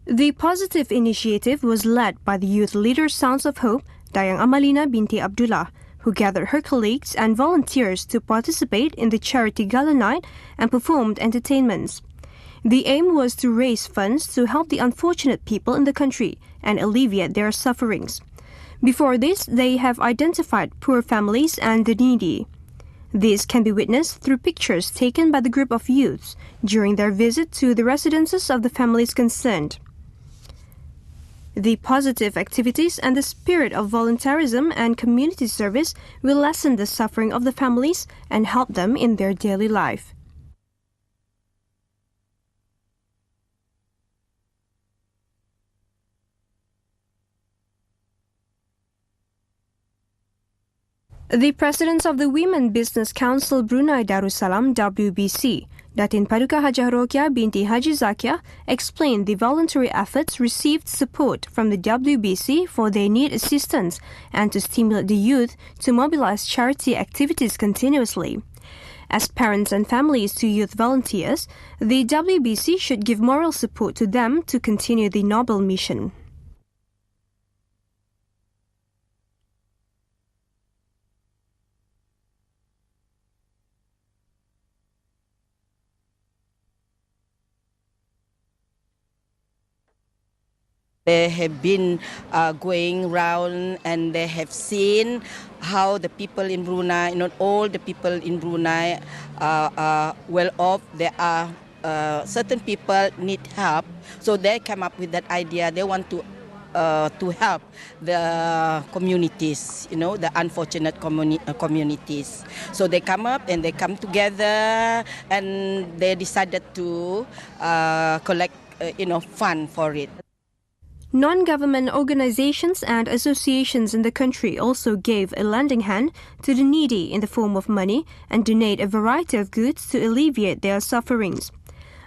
The positive initiative was led by the youth leader Sounds of Hope, Dayang Amalina binti Abdullah, who gathered her colleagues and volunteers to participate in the Charity Gala Night and performed entertainments. The aim was to raise funds to help the unfortunate people in the country and alleviate their sufferings. Before this, they have identified poor families and the needy. This can be witnessed through pictures taken by the group of youths during their visit to the residences of the families concerned. The positive activities and the spirit of voluntarism and community service will lessen the suffering of the families and help them in their daily life. The President of the Women Business Council Brunei Darussalam WBC, Datin Paduka Hajah Rokia binti Haji Zakia, explained the voluntary efforts received support from the WBC for their need assistance and to stimulate the youth to mobilize charity activities continuously. As parents and families to youth volunteers, the WBC should give moral support to them to continue the noble mission. They have been going around and they have seen how the people in Brunei, not all the people in Brunei are well off. There are certain people need help, so they come up with that idea. They want to help the communities, the unfortunate communities. So they come up and they come together and they decided to collect, fund for it. Non-government organizations and associations in the country also gave a lending hand to the needy in the form of money and donate a variety of goods to alleviate their sufferings.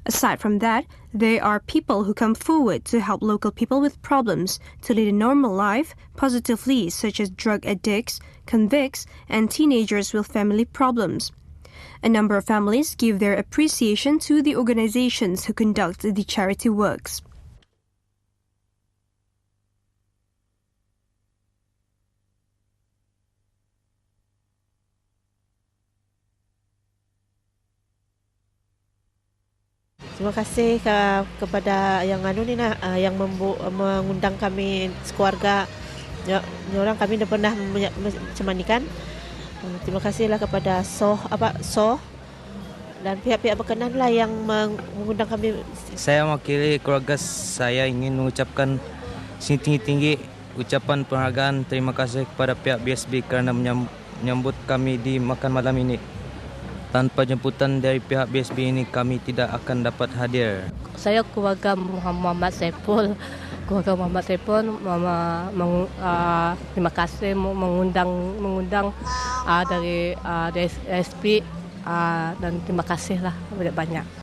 Aside from that, there are people who come forward to help local people with problems to lead a normal life positively, such as drug addicts, convicts, and teenagers with family problems. A number of families give their appreciation to the organizations who conduct the charity works. Terima kasih kepada yang yang mengundang kami sekeluarga. Orang kami dah pernah macam ni kan. Terima kasihlah kepada SOH dan pihak-pihak berkenan lah yang mengundang kami. Saya mewakili keluarga saya ingin mengucapkan setinggi-tinggi ucapan penghargaan terima kasih kepada pihak BSB kerana menyambut kami di makan malam ini. Tanpa jemputan dari pihak BSB ini, kami tidak akan dapat hadir. Saya keluarga Muhammad Saiful. Terima kasih mengundang dari SB dan terima kasihlah banyak.